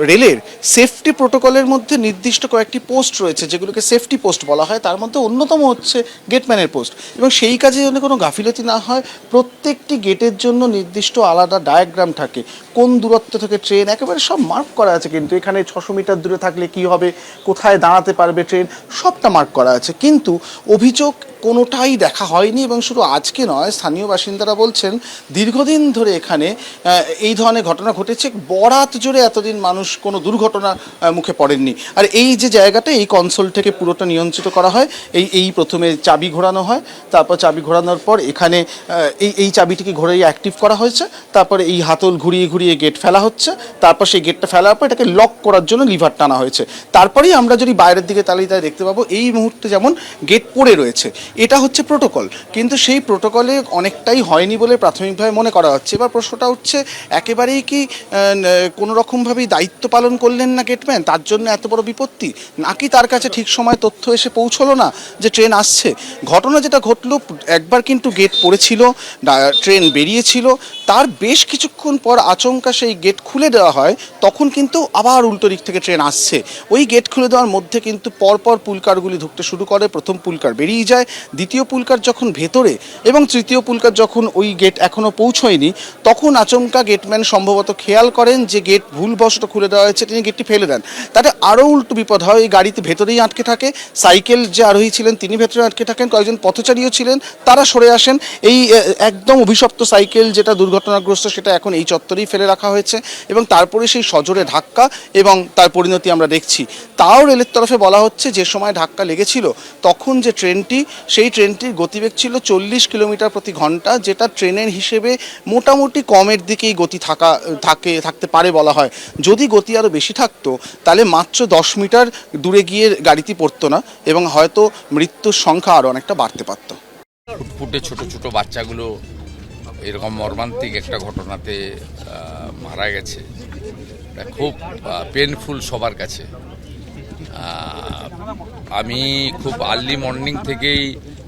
রেলের সেফটি প্রোটোকলের মধ্যে নির্দিষ্ট কয়েকটি পোস্ট রয়েছে যেগুলোকে সেফটি পোস্ট বলা হয়, তার মধ্যে অন্যতম হচ্ছে গেটম্যানের পোস্ট। এবং সেই কাজে যেন কোনো গাফিলতি না হয়, প্রত্যেকটি গেটের জন্য নির্দিষ্ট আলাদা ডায়াগ্রাম থাকে, কোন দূরত্ব থেকে ট্রেন, একেবারে সব মার্ক করা আছে। কিন্তু এখানে 600 মিটার দূরে থাকলে কি হবে, কোথায় দাঁড়াতে পারবে ট্রেন, সবটা মার্ক করা আছে। কিন্তু অভিযোগ কোনোটাই দেখা হয়নি। এবং শুধু আজকে নয়, স্থানীয় বাসিন্দারা বলছেন দীর্ঘদিন ধরে এখানে এই ধরনের ঘটনা ঘটেছে। বরাত জুড়ে এতদিন মানুষ কোনো দুর্ঘটনা মুখে পড়েননি। আর এই যে জায়গাটা, এই কনসোল থেকে পুরোটা নিয়ন্ত্রিত করা হয়। এই প্রথমে চাবি ঘোরানো হয়, তারপর চাবি ঘোরানোর পর এখানে এই চাবিটিকে ঘোরিয়ে অ্যাক্টিভ করা হয়েছে, তারপরে এই হাতল ঘুরিয়ে ঘুরিয়ে গেট ফেলা হচ্ছে, তারপর সেই গেটটা ফেলার পর এটাকে লক করার জন্য লিভার টানা হয়েছে। তারপরেই আমরা যদি বাইরের দিকে তালিয়ে দেখতে পাবো এই মুহূর্তে যেমন গেট পড়ে রয়েছে। এটা হচ্ছে প্রোটোকল, কিন্তু সেই প্রোটোকলে অনেকটাই হয়নি বলে প্রাথমিকভাবে মনে করা হচ্ছে। এবার প্রশ্নটা হচ্ছে, একেবারেই কি কোনো রকমভাবেই দায়িত্ব পালন করলেন না গেটম্যান, তার জন্য এত বড় বিপত্তি, নাকি তার কাছে ঠিক সময় তথ্য এসে পৌঁছলো না যে ট্রেন আসছে? ঘটনা যেটা ঘটলো, একবার কিন্তু গেট পড়েছিল, ট্রেন বেরিয়েছিল, তার বেশ কিছুক্ষণ পর আচমকা সেই গেট খুলে দেওয়া হয়, তখন কিন্তু আবার উল্টো দিক থেকে ট্রেন আসছে। ওই গেট খুলে দেওয়ার মধ্যে কিন্তু পরপর পুলকারগুলি ঢুকতে শুরু করে। প্রথম পুলকার বেরিয়ে যায়, দ্বিতীয় পুলকার যখন ভেতরে এবং তৃতীয় পুলকার যখন ওই গেট এখনও পৌঁছয়নি, তখন আচমকা গেটম্যান সম্ভবত খেয়াল করেন যে গেট ভুলবশত খুলে দেওয়া হয়েছে, তিনি গেটটি ফেলে দেন। তাতে আরও উল্টো বিপদ হয়, এই গাড়িতে ভেতরেই আটকে থাকে। সাইকেল যে আরোহী ছিলেন তিনি ভেতরে আটকে থাকেন, কয়েকজন পথচারীও ছিলেন, তারা সরে আসেন। এই একদম অভিশপ্ত সাইকেল যেটা দুর্ঘটনাগ্রস্ত, সেটা এখন এই চত্বরেই ফেলে রাখা হয়েছে। এবং তারপরে সেই সজোরে ধাক্কা এবং তার পরিণতি আমরা দেখছি। তাও রেলের তরফে বলা হচ্ছে যে সময় ধাক্কা লেগেছিল তখন যে ট্রেনটি, সেই ট্রেনটির গতিবেগ ছিল 40 কিলোমিটার প্রতি ঘন্টা, যেটা ট্রেনের হিসেবে মোটামুটি কমের দিকেই গতি থাকতে পারে বলা হয়। যদি গতি আরও বেশি থাকতো তাহলে মাত্র 10 মিটার দূরে গিয়ে গাড়িটি পড়তো না এবং হয়তো মৃত্যুর সংখ্যা আরও অনেকটা বাড়তে পারত। ফুটফুটে ছোট ছোট বাচ্চাগুলো এরকম মর্মান্তিক একটা ঘটনাতে মারা গেছে। এটা খুব পেনফুল সবার কাছে। আমি খুব আর্লি মর্নিং থেকেই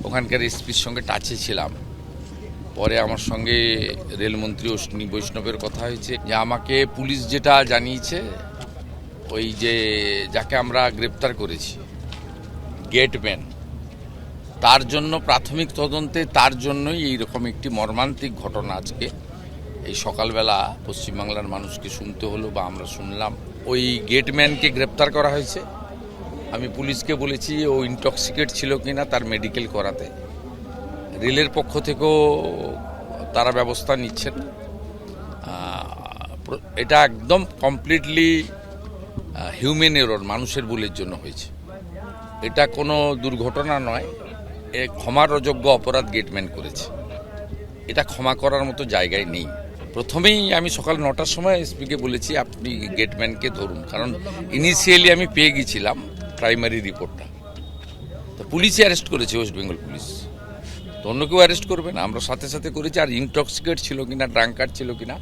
ওখানকার এসপির সঙ্গে টাচে ছিলাম। পরে আমার সঙ্গে রেলমন্ত্রী অশ্বিনী বৈষ্ণবের কথা হয়েছে যে আমাকে পুলিশ যেটা জানিয়েছে, ওই যে যাকে আমরা গ্রেপ্তার করেছি গেটম্যান, তার জন্য প্রাথমিক তদন্তে তার জন্যই এইরকম একটি মর্মান্তিক ঘটনা আজকে এই সকালবেলা পশ্চিমবাংলার মানুষকে শুনতে হলো বা আমরা শুনলাম। ওই গেটম্যানকে গ্রেপ্তার করা হয়েছে। আমি পুলিশকে বলেছি ও ইনটক্সিকেট ছিল কিনা তার মেডিকেল করাতে। রেলের পক্ষ থেকেও তারা ব্যবস্থা নিচ্ছেন। এটা একদম কমপ্লিটলি হিউম্যান এরর, মানুষের ভুলের জন্য হয়েছে। এটা কোনো দুর্ঘটনা নয়, ক্ষমার অযোগ্য অপরাধ গেটম্যান করেছে। এটা ক্ষমা করার মতো জায়গায় নেই। প্রথমেই আমি সকাল 9টার সময় এসপিকে বলেছি আপনি গেটম্যানকে ধরুন, কারণ ইনিশিয়ালি আমি পেয়ে গেছিলাম প্রাইমারি রিপোর্টটা। তো পুলিশই অ্যারেস্ট করেছে, ওয়েস্ট বেঙ্গল পুলিশ, তো অন্য কেউ অ্যারেস্ট করবে না। আমরা সাথে সাথে করেছি। আর ইনটক্সিকেট ছিল কিনা, ড্রাঙ্কার ছিল কিনা,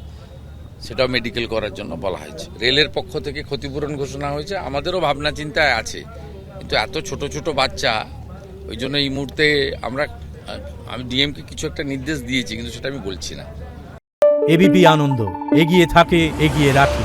সেটাও মেডিকেল করার জন্য বলা হয়েছে। রেলের পক্ষ থেকে ক্ষতিপূরণ ঘোষণা হয়েছে। আমাদেরও ভাবনা চিন্তায় আছে, কিন্তু এত ছোট ছোট বাচ্চা, ওই জন্য এই মুহূর্তে আমি ডিএমকে কিছু একটা নির্দেশ দিয়েছি, কিন্তু সেটা আমি বলছি না। এবিপি আনন্দ এগিয়ে থাকে, এগিয়ে রাখে।